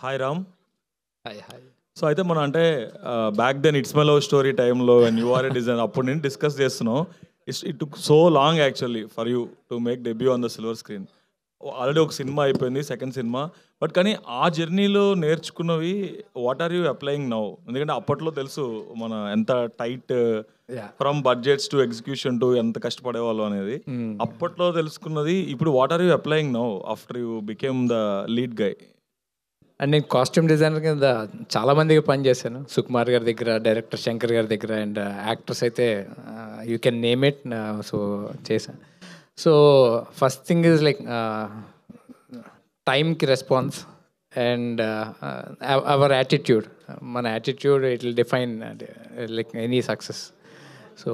Hi Ram. Hi hi. So అయితే మనం అంటే back then it's my love story టైంలో and you are a design అప్పుడు నేను డిస్కస్ చేస్తున్నాం. It took so long actually for you to make debut on the silver screen. Already ఒక cinema అయిపోయింది, second cinema. But కానీ ఆ జర్నీలో నేర్చుకున్నవి what are you applying now? ఎందుకంటే అప్పట్లో తెలుసు మన ఎంత tight from budgets to execution to ఎంత కష్టపడేవాళ్ళు అనేది. అప్పట్లో తెలుసుకున్నది ఇప్పుడు what are you applying now after you became the lead guy? And నేను కాస్ట్యూమ్ డిజైనర్ కింద చాలా మందికి పనిచేశాను. సుకుమార్ గారి దగ్గర, డైరెక్టర్ శంకర్ గారి దగ్గర, అండ్ యాక్టర్స్ అయితే you can name it. So చేశాను. So first thing is like టైంకి రెస్పాన్స్ అండ్ అవర్ యాటిట్యూడ్. మన attitude it will define like any success. So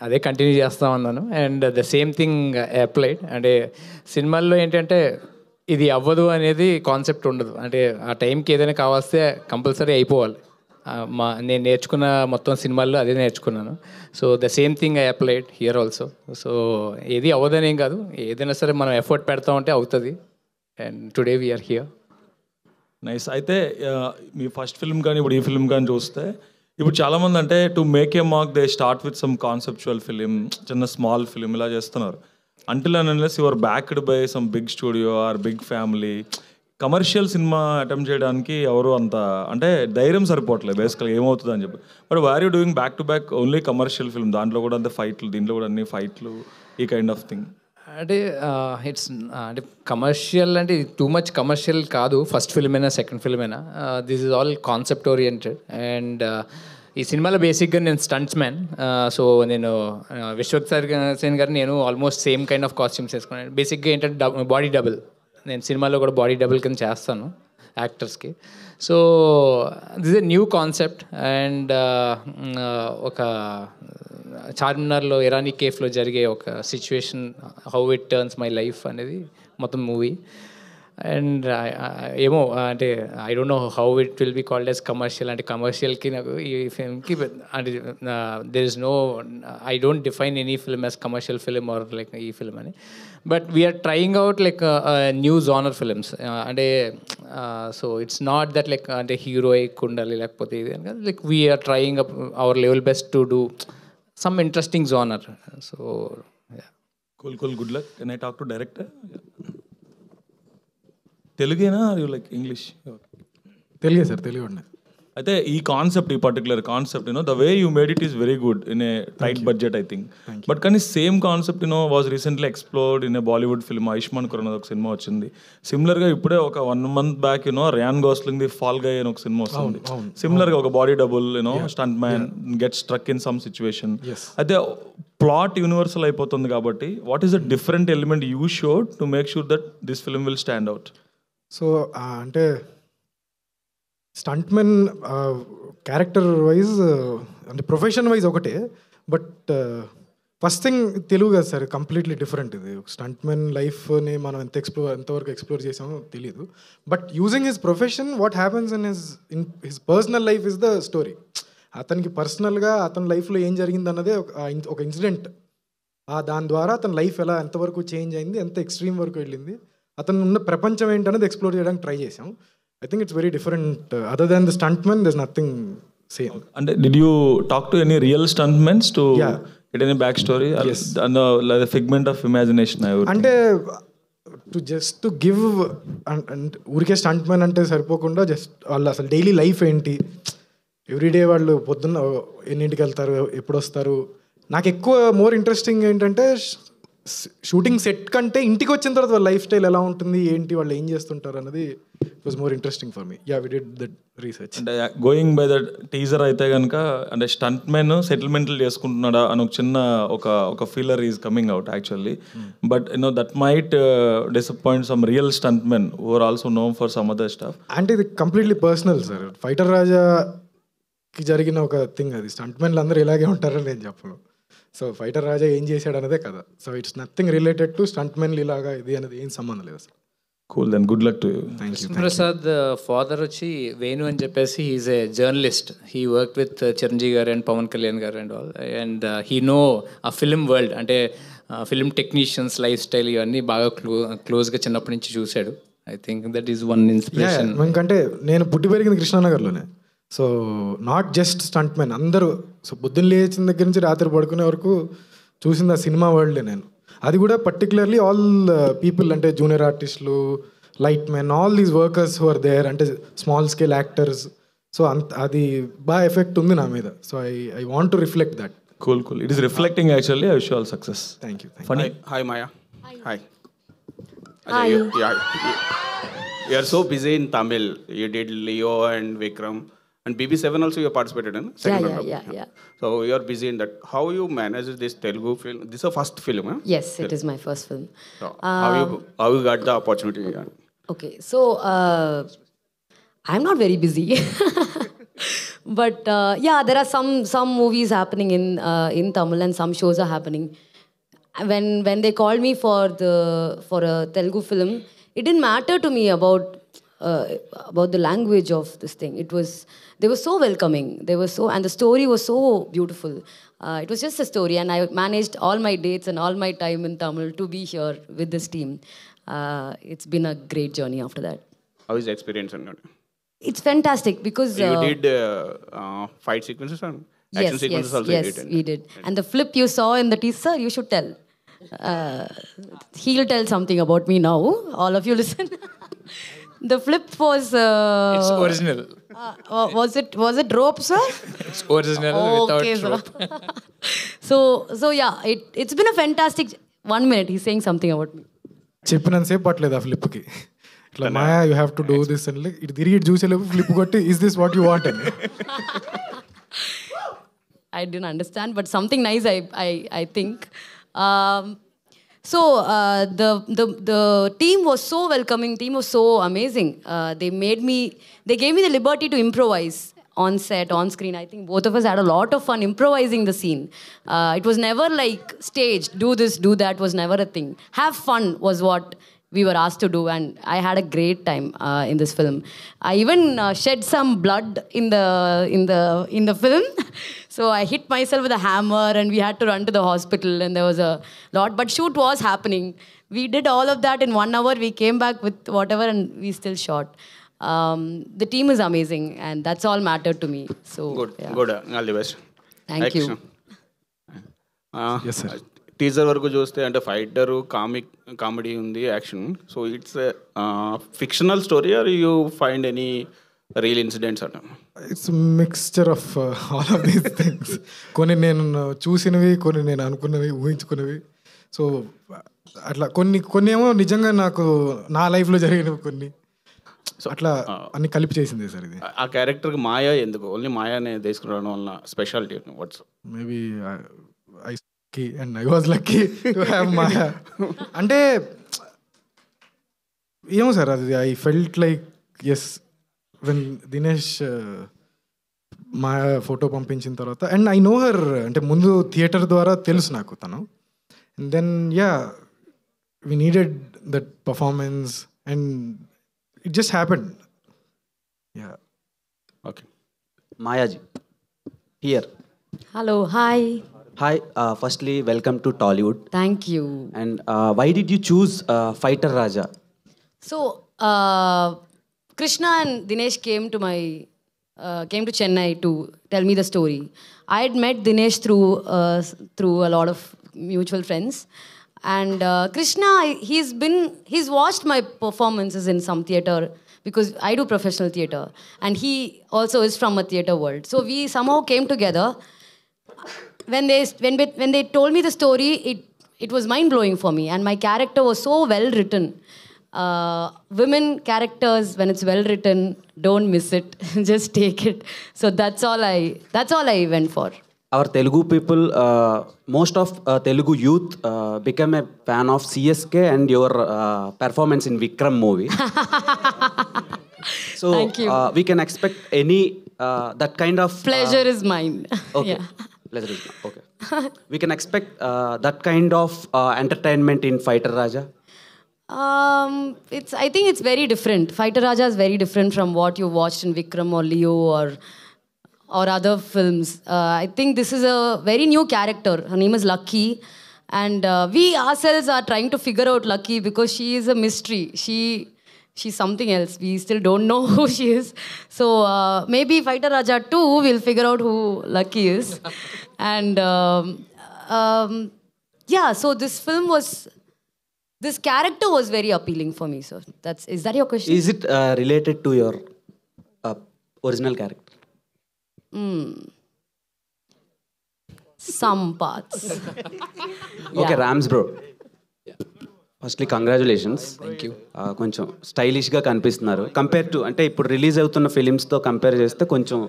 అదే కంటిన్యూ చేస్తూ ఉన్నాను. And the same thing applied. అంటే సినిమాల్లో ఏంటంటే ఇది అవ్వదు అనేది కాన్సెప్ట్ ఉండదు. అంటే ఆ టైంకి ఏదైనా కావాల్స్తే కంపల్సరీ అయిపోవాలి. నేను నేర్చుకున్న మొత్తం సినిమాల్లో అదే నేర్చుకున్నాను. So the same thing I applied here also. So ఏది అవ్వదనేం కాదు, ఏదైనా సరే మనం ఎఫర్ట్ పెడతా ఉంటే అవుతుంది. And today we're here. Nice. అయితే మీ ఫస్ట్ ఫిల్మ్ కానీ ఇప్పుడు ఈ ఫిల్మ్ కానీ చూస్తే ఇప్పుడు చాలామంది అంటే to make a mark they start with some conceptual film, చిన్న స్మాల్ ఫిలిం ఇలా చేస్తున్నారు. Until and unless you are backed by some big studio or big family, commercial cinema attempt చేయడానికి ఎవరు అంత అంటే ధైర్యం సరిపోవట్లేదు బేసికల్గా ఏమవుతుంది అని చెప్పి. But war you doing back to back only commercial film, దాంట్లో కూడా అంతే ఫైట్లు, దీంట్లో కూడా అన్ని ఫైట్లు, ఈ కైండ్ ఆఫ్ థింగ్. అంటే ఇట్స్ అంటే కమర్షియల్ అంటే టూ మచ్ కమర్షియల్ కాదు. ఫస్ట్ ఫిల్మ్ అయినా సెకండ్ ఫిల్మ్ అయినా this is all concept oriented. And ఈ సినిమాలో బేసిక్గా నేను స్టంట్స్ మ్యాన్. సో నేను విశ్వక్ సేన్ గారు నేను almost same kind of costumes వేసుకున్నాను. బేసిక్గా ఏంటంటే బాడీ డబుల్. నేను సినిమాలో కూడా బాడీ డబుల్ కింద చేస్తాను యాక్టర్స్కి. So this a new concept. And ఒక చార్మినార్లో ఇరానీ కేఫ్లో జరిగే ఒక situation, how it turns my life అనేది మొత్తం మూవీ. అండ్ ఏమో అంటే I don't know how it will be called as commercial. అంటే కమర్షియల్కి నాకు ఈ ఫిల్మ్కి అంటే there is no, I don't define any film as commercial film or like ఈ ఫిల్మ్ అని. But we're trying out like new genre films. అంటే so it's not that like అంటే హీరోయిక్ ఉండాలి లేకపోతే ఇది అని కాదు. Like we're trying up our level best to do some interesting genre. So cool cool, good luck. Can I talk to director? తెలుగేనా you like English? తెలుగే sir, Telugu అండి. అయితే ఈ కాన్సెప్ట్, ఈ particular concept the way you made it is very good in a tight budget I think. But కానీ same concept was recently explored in a Bollywood film. Ayushmann Khurrana ఒక సినిమా వచ్చింది. సిమిలర్గా ఇప్పుడే ఒక 1 month back Ryan Gosling the Fall Guy అని ఒక సినిమా వస్తుంది. సిమిలర్గా ఒక body double stunt man get struck in some situation. అయితే ప్లాట్ యూనివర్సల్ అయిపోతుంది కాబట్టి what is the different element you showed to make sure that this film will stand out? So అంటే స్టంట్మెన్ క్యారెక్టర్ వైజ్ అంటే profession wise ఒకటే. But first thing Telugu కదా sir, completely different. ఇది స్టంట్మెన్ లైఫ్ని మనం ఎంతవరకు ఎక్స్ప్లోర్ చేసామో తెలియదు. But using his profession, what happens in his personal life is the story. అతనికి పర్సనల్గా అతని లైఫ్లో ఏం జరిగింది అన్నదే ఒక ఇన్సిడెంట్. దాని ద్వారా అతని లైఫ్ ఎలా ఎంతవరకు చేంజ్ అయింది, ఎంత ఎక్స్ట్రీమ్ వరకు వెళ్ళింది, అతను ఉన్న ప్రపంచం ఏంటనేది ఎక్స్ప్లోర్ చేయడానికి ట్రై చేసాం. I think it's very different. Other than the stuntman, there's nothing same. And did you talk to any real stuntmen to get any backstory? Yes. And like a figment of imagination, I would think. To give and ఊరికే స్టంట్మెన్ అంటే సరిపోకుండా just వాళ్ళు అసలు daily life ఏంటి, everyday వాళ్ళు పొద్దున్న ఎన్నింటికి వెళ్తారు, ఎప్పుడు వస్తారు. నాకు ఎక్కువ మోర్ ఇంట్రెస్టింగ్ ఏంటంటే షూటింగ్ సెట్ కంటే ఇంటికి వచ్చిన తర్వాత వాళ్ళ లైఫ్ స్టైల్ ఎలా ఉంటుంది, ఏంటి, వాళ్ళు ఏం చేస్తుంటారు అన్నది it was more interesting for me. We did that research. అంటే గోయింగ్ బై దట్ టీజర్ అయితే కనుక అంటే స్టంట్ మెన్ సెటిల్మెంట్లు చేసుకుంటున్నాడా అని ఒక చిన్న ఒక feeler is coming out actually. But that might disappoint some real stunt men who are also known for some other stuff. అంటే ఇది కంప్లీట్లీ పర్సనల్ సార్. ఫైటర్ రాజాకి జరిగిన ఒక థింగ్ అది. స్టంట్ మెన్లు అందరూ ఇలాగే ఉంటారని నేను చెప్పను. సో ఫైటర్ రాజా ఏం చేశాడు అన్నదే కదా. So it's nothing related to stunt men ఇలాగా ఇది అనేది ఏం సంబంధం లేదు అసలు. Cool, then good luck to you. Prasad father వచ్చి వేణు అని చెప్పేసి he is a journalist. He work with Chiranjeevi garu and Pavan Kalyan garu and all. And he know ఆ ఫిల్మ్ వరల్డ్, అంటే ఫిల్మ్ టెక్నీషియన్స్ లైఫ్ స్టైల్ ఇవన్నీ బాగా క్లోజ్గా చిన్నప్పటి నుంచి చూశాడు. I think that is one inspiration. ఎందుకంటే నేను పుట్టి పెరిగింది కృష్ణానగర్లోనే. So not just stunt man, అందరూ సో పొద్దున్న లేచిన దగ్గర నుంచి రాత్రి పడుకునే వరకు చూసింది ఆ సినిమా వరల్డే నేను. అది కూడా పర్టికులర్లీ ఆల్ పీపుల్ అంటే జూనియర్ ఆర్టిస్టులు, light men, all these workers who are there, అంటే స్మాల్ స్కేల్ యాక్టర్స్. సో అది బాగా ఎఫెక్ట్ ఉంది నా మీద. So I want to reflect that. Cool. It is reflecting actually. I wish you all success. Thank you. Funny. Hi Maya. Hi. Hi. You are so busy in Tamil. You did Leo and Vikram. And BB7 also you participated in second round. Yeah. So you are busy in that. How you manage this Telugu film? This is a first film, huh? Yes, it is my first film. So how you got the opportunity? Okay, so I'm not very busy. But yeah, there are some movies happening in Tamil and some shows are happening. When they called me for a Telugu film, it didn't matter to me about the language of this thing. They were so welcoming. And the story was so beautiful. It was just a story, and I managed all my dates and all my time in Tamil to be here with this team. It's been a great journey after that. How is the experience? It's fantastic because you did fight sequences and action sequences also. Yes, we did. And the flip you saw in the teaser, you should tell. He'll tell something about me now. All of you listen. The flip was. It's original. Was it rope, sir? It's original without rope. So yeah, it's been a fantastic. 1 minute, he's saying something about me. చెప్పినంతసేపు పట్టలేదు ఆ ఫ్లిప్కి. ఇట్లా మాయా you have to do this అని ఇటు తిరిగి చూసేలేపు ఫ్లిప్ కొట్టి is this what you want అని. I didn't understand, but something nice I think. So the team was so welcoming, team was so amazing. They gave me the liberty to improvise on set, on screen. I think both of us had a lot of fun improvising the scene. It was never like staged, do this, do that was never a thing. Have fun was what we were asked to do, and I had a great time in this film. I even shed some blood in the film. So I hit myself with a hammer and we had to run to the hospital, and there was a lot, but shoot was happening. We did all of that in 1 hour. We came back with whatever and we still shot. The team is amazing, and that's all mattered to me. So Good. yeah. Good. All the best. Thank you. Yes, sir. Teaser వరకు చూస్తే అంటే fighter comedy ఉంది, action. So it's fictional story or you find any real incidents అట? It's mixture of all of these things. కొన్ని నేను చూసినవి, కొన్ని నేను అనుకున్నవి, ఊహించుకున్నవి. సో అట్లా కొన్ని ఏమో నిజంగా నాకు నా లైఫ్లో జరిగినవి కొన్ని. సో అట్లా అన్ని కలిపి చేసింది సార్ ఇది. ఆ క్యారెక్టర్కి మాయా ఎందుకు? ఓన్లీ మాయానే తీసుకురావడం వల్ల speciality what's? Maybe and I was lucky to have Maya. అంటే ఏమో సార్ అది I felt like yes when Dinesh Maya photo పంపించిన తర్వాత, అండ్ ఐ నో హర్ అంటే ముందు థియేటర్ ద్వారా తెలుసు నాకు తను. And then yeah we needed that performance and it just happened. Yeah okay. Mayaji, here. Hello, hi. Hi, firstly, welcome to Tollywood. Thank you. And why did you choose Fighter Raja? So, Krishna and Dinesh came to Chennai to tell me the story. I had met Dinesh through a lot of mutual friends, and Krishna, he's watched my performances in some theatre because I do professional theatre, and he also is from a theatre world. So we somehow came together. When they told me the story, it was mind blowing for me, and my character was so well written. Women characters, when it's well written, don't miss it. Just take it. So that's all I went for. Our Telugu people, most of Telugu youth became a fan of CSK and your performance in Vikram movie. So Thank you. We can expect any that kind of Pleasure is mine. okay. Yeah. Pleasure is mine. Okay. We can expect that kind of entertainment in Fighter Raja. I think it's very different. Fighter Raja is very different from what you watched in Vikram or Leo or other films. I think this is a very new character. Her name is Lucky, and we ourselves are trying to figure out Lucky because she is a mystery. she's something else. We still don't know who she is. So maybe Fighter Raja 2 we'll figure out who Lucky is. And yeah, so this character was very appealing for me. So is that your question? Is it related to your original character? Some parts. Okay, Rams bro. Firstly congratulations. Thank you. కొంచెం స్టైలిష్గా కనిపిస్తున్నారు compare to, అంటే ఇప్పుడు release అవుతున్న ఫిలిమ్స్తో compare చేస్తే కొంచెం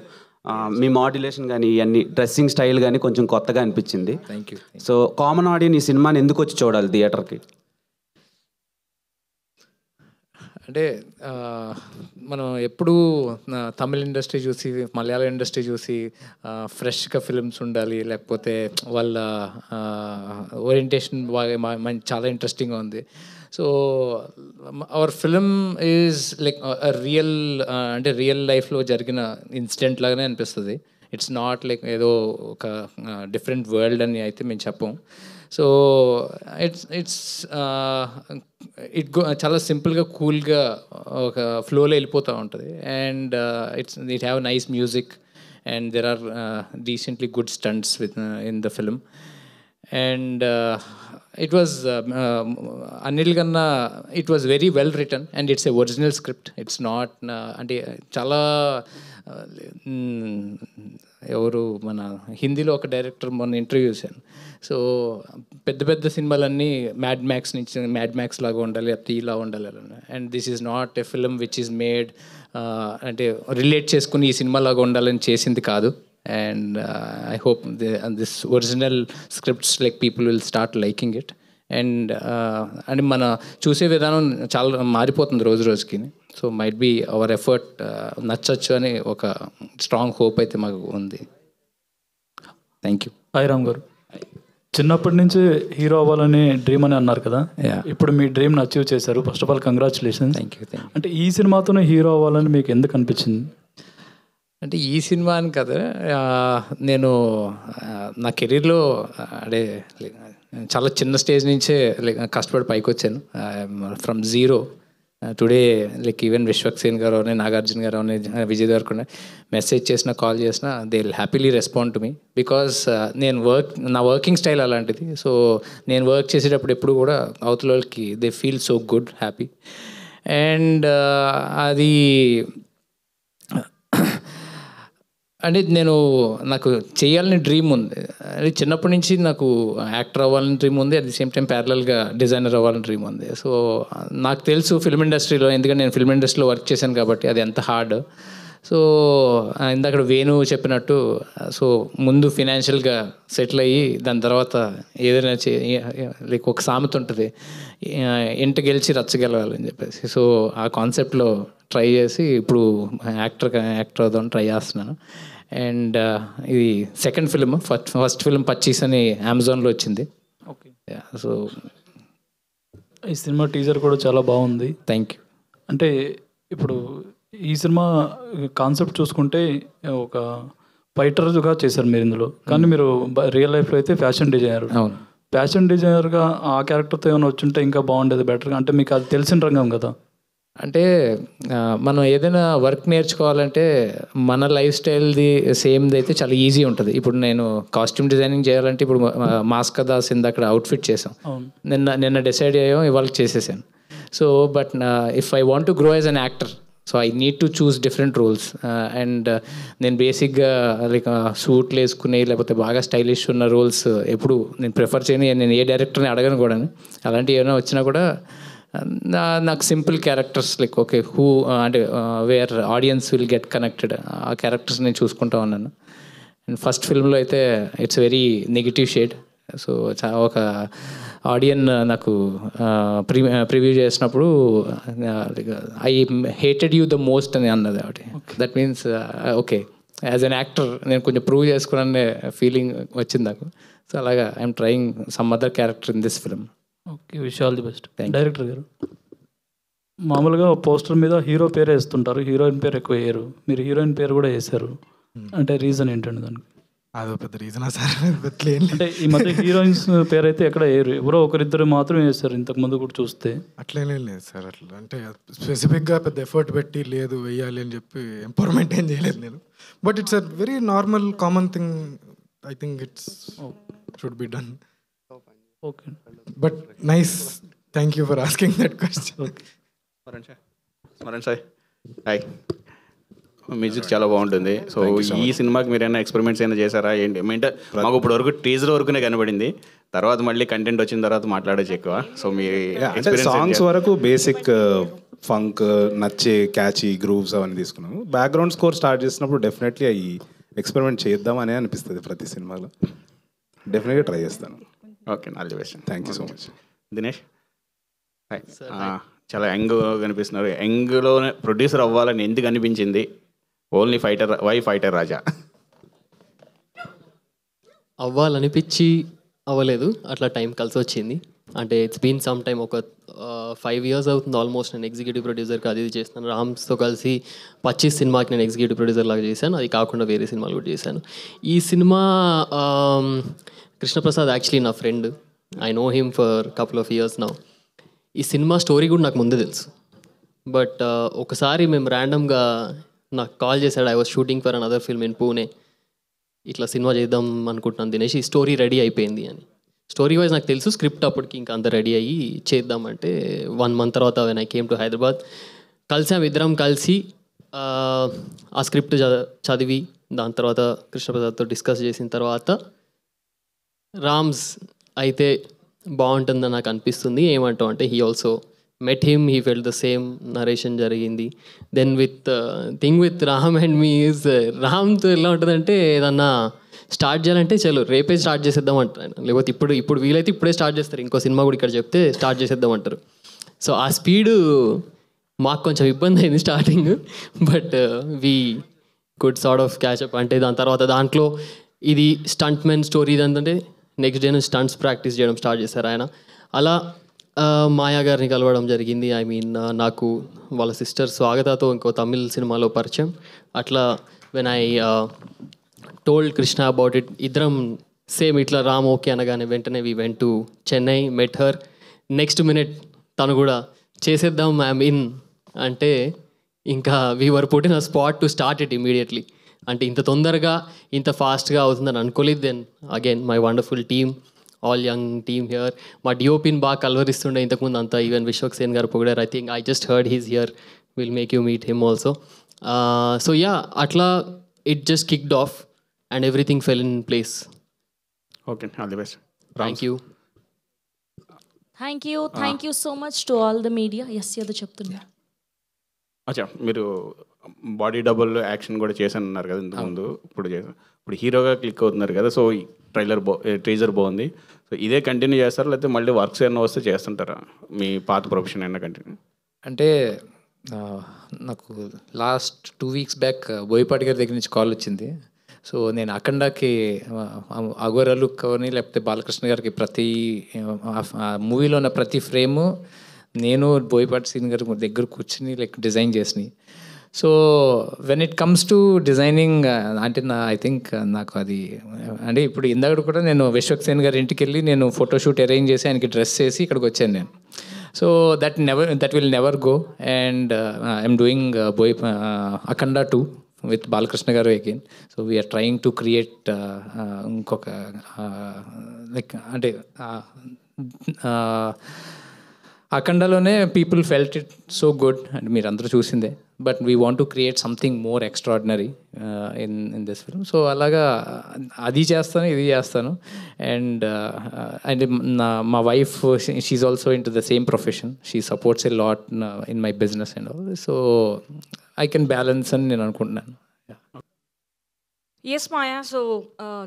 మీ modulation కానీ ఇవన్నీ డ్రెస్సింగ్ స్టైల్ కానీ కొంచెం కొత్తగా అనిపించింది. Thank you. So common audience ఈ సినిమాని ఎందుకు వచ్చి చూడాలి థియేటర్కి? అంటే మనం ఎప్పుడూ తమిళ ఇండస్ట్రీ చూసి మలయాళం ఇండస్ట్రీ చూసి ఫ్రెష్గా ఫిల్మ్స్ ఉండాలి, లేకపోతే వాళ్ళ ఓరియంటేషన్ బాగా చాలా ఇంట్రెస్టింగ్గా ఉంది. So our film is like real, అంటే రియల్ లైఫ్లో జరిగిన ఇన్సిడెంట్ లాగానే అనిపిస్తుంది. ఇట్స్ నాట్ లైక్ ఏదో ఒక డిఫరెంట్ వరల్డ్ అని అయితే మేము చెప్పం. సో చాలా సింపుల్గా కూల్గా ఒక ఫ్లోలో వెళ్ళిపోతూ ఉంటుంది. And it have nice music and there are decently good stunts with in the film. And it was అన్నిటికన్నా it was very well written and it's a original script. It's not అంటే చాలా ఎవరు మన హిందీలో ఒక డైరెక్టర్ మొన్న interview చేశాను. So పెద్ద పెద్ద సినిమాలన్నీ మ్యాడ్ మ్యాక్స్ నుంచి మ్యాడ్ మ్యాక్స్ లాగా ఉండాలి, అతి ఇలా ఉండాలి. And this is not a film which is made అంటే రిలేట్ చేసుకుని ఈ సినిమా లాగా ఉండాలని చేసింది కాదు. And I hope this original scripts like people will start liking it. And అంటే మన చూసే విధానం చాలా మారిపోతుంది రోజు రోజుకి. So might be our effort నచ్చచ్చు అని ఒక స్ట్రాంగ్ హోప్ అయితే మాకు ఉంది. Thank you. హాయ్ రామ్ గారు, చిన్నప్పటి నుంచి హీరో అవ్వాలని డ్రీమ్ అని అన్నారు కదా, ఇప్పుడు మీ డ్రీమ్ని అచీవ్ చేశారు. First of all congratulations. Thank you. అంటే ఈ సినిమాతోనే హీరో అవ్వాలని మీకు ఎందుకు అనిపించింది? అంటే ఈ సినిమా అని కదా, నేను నా కెరీర్లో అంటే చాలా చిన్న స్టేజ్ నుంచే కష్టపడి పైకి వచ్చాను. From zero today like even Vishwaksen గారు అని, నాగార్జున గారు అని, విజయ్ దేవరకొండ మెసేజ్ చేసినా కాల్ చేసినా they will happily respond to me. Because నేను నా వర్కింగ్ స్టైల్ అలాంటిది. సో నేను వర్క్ చేసేటప్పుడు ఎప్పుడు కూడా అవతల వాళ్ళకి they feel so good, happy. And అది అంటే నాకు చేయాలని డ్రీమ్ ఉంది. అది చిన్నప్పటి నుంచి నాకు యాక్టర్ అవ్వాలని డ్రీమ్ ఉంది, అట్ ది సేమ్ టైం ప్యారలల్గా డిజైనర్ అవ్వాలని డ్రీమ్ ఉంది. సో నాకు తెలుసు ఫిల్మ్ ఇండస్ట్రీలో, ఎందుకంటే నేను ఫిల్మ్ ఇండస్ట్రీలో వర్క్ చేశాను కాబట్టి అది ఎంత హార్డ్. సో ఇందాక వేణు చెప్పినట్టు, సో ముందు ఫినాన్షియల్గా సెటిల్ అయ్యి దాని తర్వాత ఏదైనా లైక్ ఒక సామెత ఉంటుంది, ఇంట గెలిచి రచ్చగెలవాలని చెప్పేసి. సో ఆ కాన్సెప్ట్లో ట్రై చేసి ఇప్పుడు యాక్టర్ అవుదాం ట్రై చేస్తున్నాను. అండ్ ఇది సెకండ్ ఫిల్మ్. ఫస్ట్ ఫిల్మ్ పచ్చీస్ అని అమెజాన్లో వచ్చింది. ఓకే. సో ఈ సినిమా టీజర్ కూడా చాలా బాగుంది. Thank you. అంటే ఇప్పుడు ఈ సినిమా కాన్సెప్ట్ చూసుకుంటే ఒక ఫైటర్గా చేశారు మీరు ఇందులో, కానీ మీరు రియల్ లైఫ్లో అయితే ఫ్యాషన్ డిజైనర్. అవును. ఫ్యాషన్ డిజైనర్గా ఆ క్యారెక్టర్తో ఏమైనా వచ్చుంటే ఇంకా బాగుండేది, బెటర్గా. అంటే మీకు అది తెలిసిన రంగం కదా. అంటే మనం ఏదైనా వర్క్ నేర్చుకోవాలంటే మన లైఫ్ స్టైల్ది సేమ్ది అయితే చాలా ఈజీ ఉంటుంది. ఇప్పుడు నేను కాస్ట్యూమ్ డిజైనింగ్ చేయాలంటే ఇప్పుడు మాస్క్ దాస్ అక్కడ అవుట్ఫిట్ చేసాం, నిన్న డిసైడ్ అయ్యాం, ఇవాళ చేసేసాను. So but if I want to grow as an actor, so I need to choose different roles. And నేను బేసిక్గా లైక్ సూట్లు వేసుకుని లేకపోతే బాగా స్టైలిష్ ఉన్న రోల్స్ ఎప్పుడు నేను ప్రిఫర్ చేయను. నేను ఏ డైరెక్టర్ని అడగను కూడా. అలాంటివి ఏమైనా వచ్చినా కూడా నాకు simple characters like okay who అంటే where audience will get connected, ఆ క్యారెక్టర్స్ నేను చూసుకుంటా ఉన్నాను. అండ్ ఫస్ట్ ఫిల్మ్లో అయితే it's very negative shade. So ఒక ఆడియన్ నాకు ప్రివ్యూ చేసినప్పుడు I hated you the most అని అన్నది ఒకటి. That means okay as an actor నేను కొంచెం ప్రూవ్ చేసుకునే ఫీలింగ్ వచ్చింది నాకు. సో అలాగా I'm trying some other character in this film. Okay, wish all the best. Director గారు, మామూలుగా పోస్టర్ మీద హీరో పేరు వేస్తుంటారు, హీరోయిన్ పేరు ఎక్కువ వేయరు. మీరు హీరోయిన్ పేరు కూడా వేశారు, అంటే రీజన్ ఏంటండి దానికి? అదో పెద్ద రీజనా సార్? పెద్దలేం అంటే ఈ మధ్య హీరోయిన్స్ పేరు అయితే ఎక్కడ ఎవరో ఒకరిద్దరు మాత్రమే వేస్తారు, ఇంతకు ముందు కూడా చూస్తే. అట్లేం లేదు సార్. అట్లా అంటే స్పెసిఫిక్గా పెద్ద ఎఫర్ట్ పెట్టి లేదు వెయ్యాలి అని చెప్పి ఎంపవర్మెంట్ ఏం చేయలేదు నేను. But it's a very normal common thing. I think it's should be done. Okay, but nice, thank you for asking that question. Smaran sir hi. Music చాలా బాగుంటుంది. సో ఈ సినిమాకి మీరు ఏమైనా ఎక్స్పెరిమెంట్స్ ఏమైనా చేశారా ఏంటి? అంటే మాకు ఇప్పుడు వరకు టీజర్ వరకునే కనబడింది, తర్వాత మళ్ళీ కంటెంట్ వచ్చిన తర్వాత మాట్లాడచ్చు ఎక్కువ. సో మీ సాంగ్స్ వరకు బేసిక్ ఫంక్ నచ్చే క్యాచీ గ్రూవ్స్ అవన్నీ తీసుకున్నాము. బ్యాక్గ్రౌండ్ స్కోర్ స్టార్ట్ చేసినప్పుడు డెఫినెట్లీ అవి ఎక్స్పెరిమెంట్ చేద్దామని అనిపిస్తుంది ప్రతి సినిమాలో. డెఫినెట్గా ట్రై చేస్తాను. Okay, all the best. Thank you so much. Dinesh hi. చాలా యంగ్ కనిపిస్తున్నారు. యంగ్లోనే ప్రొడ్యూసర్ అవ్వాలని ఎందుకు అనిపించింది? ఓన్లీ ఫైటర్, వై ఫైటర్ రాజా? అవ్వాలనిపించి అవ్వలేదు, అట్లా టైం కలిసి వచ్చింది. అంటే ఇట్స్ బీన్ సమ్ టైమ్, ఒక 5 years అవుతుంది ఆల్మోస్ట్ నేను ఎగ్జిక్యూటివ్ ప్రొడ్యూసర్కి అది ఇది చేస్తాను. రామ్స్తో కలిసి 25 సినిమాకి నేను ఎగ్జిక్యూటివ్ ప్రొడ్యూసర్ లాగా చేశాను. అది కాకుండా వేరే సినిమాలు కూడా చేశాను. ఈ సినిమా కృష్ణప్రసాద్ యాక్చువల్లీ నా friend. I know him for couple of years now. ఈ సినిమా స్టోరీ కూడా నాకు ముందే తెలుసు. బట్ ఒకసారి మేము ర్యాండమ్గా నాకు కాల్ చేశాడు. I was shooting for another film in Pune. ఇట్లా సినిమా చేద్దాం అనుకుంటున్నాను దినేష్, ఈ స్టోరీ రెడీ అయిపోయింది అని. స్టోరీ వైజ్ నాకు తెలుసు, స్క్రిప్ట్ అప్పటికి ఇంకా అంత రెడీ అయ్యి చేద్దామంటే 1 month తర్వాత when I came to Hyderabad కలిసాం. ఇద్దరం కలిసి ఆ స్క్రిప్ట్ చదివి దాని తర్వాత కృష్ణప్రసాద్తో డిస్కస్ చేసిన తర్వాత రామ్స్ అయితే బాగుంటుందని నాకు అనిపిస్తుంది. ఏమంటావు అంటే he also met him, he felt the same, narration జరిగింది. Then with thing with Ram and me is రామ్తో ఎలా ఉంటుందంటే ఏదన్నా స్టార్ట్ చేయాలంటే చలో రేపే స్టార్ట్ చేసేద్దాం అంటారు, లేకపోతే ఇప్పుడు వీలైతే ఇప్పుడే స్టార్ట్ చేస్తారు, ఇంకో సినిమా కూడా ఇక్కడ చెప్తే స్టార్ట్ చేసేద్దాం అంటారు. సో ఆ స్పీడు మాకు కొంచెం ఇబ్బంది అయింది starting, but we good sort of catch up. అంటే దాని తర్వాత దాంట్లో ఇది స్టంట్ మెన్ స్టోరీ, ఇదంటే నెక్స్ట్ డే నుంచి స్టంట్స్ ప్రాక్టీస్ చేయడం స్టార్ట్ చేశారు ఆయన. అలా మాయా గారిని కలవడం జరిగింది. ఐ మీన్ నాకు వాళ్ళ సిస్టర్ స్వాగతతో ఇంకో తమిళ్ సినిమాలో పరిచయం. అట్లా when I told Krishna about it, ఇద్దరం సేమ్ ఇట్లా రామ్ ఓకే అనగానే వెంటనే we went to Chennai, met her. Next minute తను కూడా చేసేద్దాం ఐఎమ్ ఇన్ అంటే ఇంకా we were put in a spot to start it immediately. అంటే ఇంత తొందరగా ఇంత ఫాస్ట్గా అవుతుందని అనుకోలేదు. Then again my wonderful team, all young team here. మా డిఓపిని బాగా కలవరిస్తుండే ఇంతకుముందు అంతా, ఈవెన్ విశ్వక్ సేన్ గారు పొగిడారు. I think I just heard he's here, will make you meet him also. So yeah, అట్లా it just kicked off and everything fell in place. Okay, all the best. Thank you. Thank you so much to all the media. Yes ఏదో చెప్తున్నా. అచ్చా, మీరు body double action కూడా చేశాను అన్నారు కదా ఇంతకుముందు. ఇప్పుడు హీరోగా క్లిక్ అవుతున్నారు కదా. సో టీజర్ బాగుంది. సో ఇదే కంటిన్యూ చేస్తారా, లేకపోతే మళ్ళీ వర్క్స్ ఏమైనా వస్తే చేస్తుంటారా? మీ పాత ప్రొఫెషన్ అయినా కంటిన్యూ? అంటే నాకు లాస్ట్ 2 weeks బ్యాక్ బోయపాటి గారి దగ్గర నుంచి కాల్ వచ్చింది. సో నేను అఖండాకి అఘోరాలు కానీ లేకపోతే బాలకృష్ణ గారికి ప్రతి మూవీలో ఉన్న ప్రతి ఫ్రేము నేను బోయపాటి సీన్ గారి దగ్గర కూర్చుని డిజైన్ చేసినాయి. So when it comes to designing అంటే ఐ థింక్ నాకు అది అంటే ఇప్పుడు ఇందాక కూడా నేను విశ్వక్ సేన్ గారి ఇంటికి వెళ్ళి నేను ఫోటోషూట్ అరేంజ్ చేసి ఆయనకి డ్రెస్ చేసి ఇక్కడికి వచ్చాను నేను. So that will never go. And I'm doing Akhanda 2 with Balakrishna garu again. So we are trying to create ఇంకొక like అంటే అఖండలోనే people felt it so good and మీరు అందరూ చూసిందే, but we want to create something more extraordinary in this film. So అలాగా అది చేస్తాను, ఇది చేస్తాను. అండ్ అండ్ మా wife she's also in to the same profession. She supports a lot in my business and all. So I can balance అని నేను అనుకుంటున్నాను. Yes, Maya. So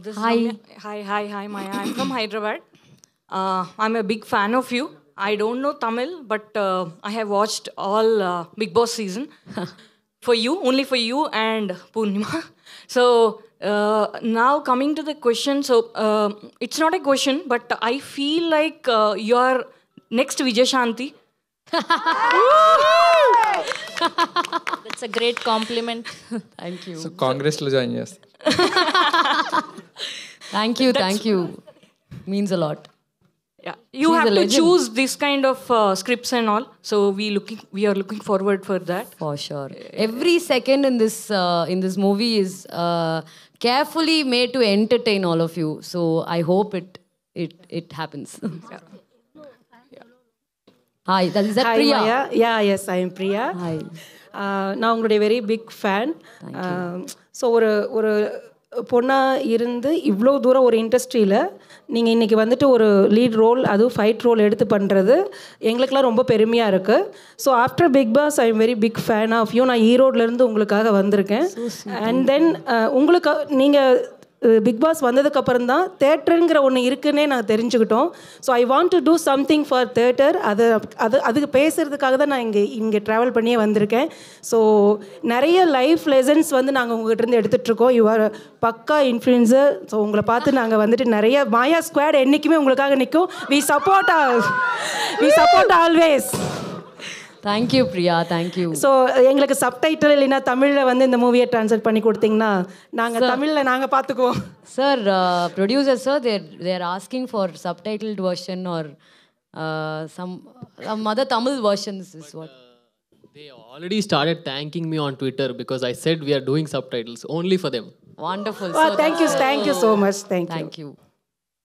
this Hi. is hi Maya. I'm from Hyderabad. I'm a big fan of you. I don't know Tamil, but I have watched all Bigg Boss season for you, only for you and Purnima. So now coming to the question. So it's not a question, but I feel like you are next Vijay Shanti. That's a great compliment. Thank you. So కాంగ్రెస్లో join చేస్తాను. Thank you. Means a lot. Yeah, you She's have a to legend. choose this kind of scripts and all. So we are looking forward for that. For sure. Every second in this movie is carefully made to entertain all of you. So I hope it happens. Hi, is that Hi, Priya? Maya. Yeah, yes, I am Priya. Hi. நான் உங்களுடைய very big fan. So ஒரு பொண்ணாக இருந்து இவ்வளோ தூரம் ஒரு இண்டஸ்ட்ரியில் நீங்கள் இன்றைக்கி வந்துட்டு ஒரு லீட் ரோல் அதுவும் ஃபைட் ரோல் எடுத்து பண்ணுறது எங்களுக்கெல்லாம் ரொம்ப பெருமையாக இருக்குது. So after Bigg Boss I am very big fan of you. நான் ஈரோட்லேருந்து உங்களுக்காக வந்திருக்கேன். அண்ட் தென் உங்களுக்கு நீங்கள் பிக் பாஸ் வந்ததுக்கப்புறம் தான் தேட்டருங்கிற ஒன்று இருக்குன்னே நான் தெரிஞ்சுக்கிட்டோம். So I want to do something for theatre. அதுக்கு பேசுகிறதுக்காக தான் நான் இங்கே ட்ராவல் பண்ணியே வந்திருக்கேன். ஸோ நிறைய லைஃப் லெசன்ஸ் வந்து நாங்கள் உங்கள்கிட்ட எடுத்துகிட்ருக்கோம். யூ ஆர் பக்கா இன்ஃப்ளூயன்சர். ஸோ உங்களை பார்த்து நாங்கள் வந்துட்டு நிறைய மாயா ஸ்குவாட் என்றைக்குமே உங்களுக்காக நிற்கும். We support always. Thank you Priya, thank you. So எங்களுக்கு சப்டைட்டில் இல்லைன்னா தமிழில் வந்து இந்த மூவியை ட்ரான்ஸ்லேட் பண்ணி கொடுத்தீங்கன்னா நாங்கள் தமிழில் நாங்கள் பார்த்துக்குவோம். Sir, producer sir, they're asking for subtitled version or some other Tamil versions is what. They already started thanking me on Twitter because I said we are doing subtitles only for them. Wonderful. Thank you so much. Thank you.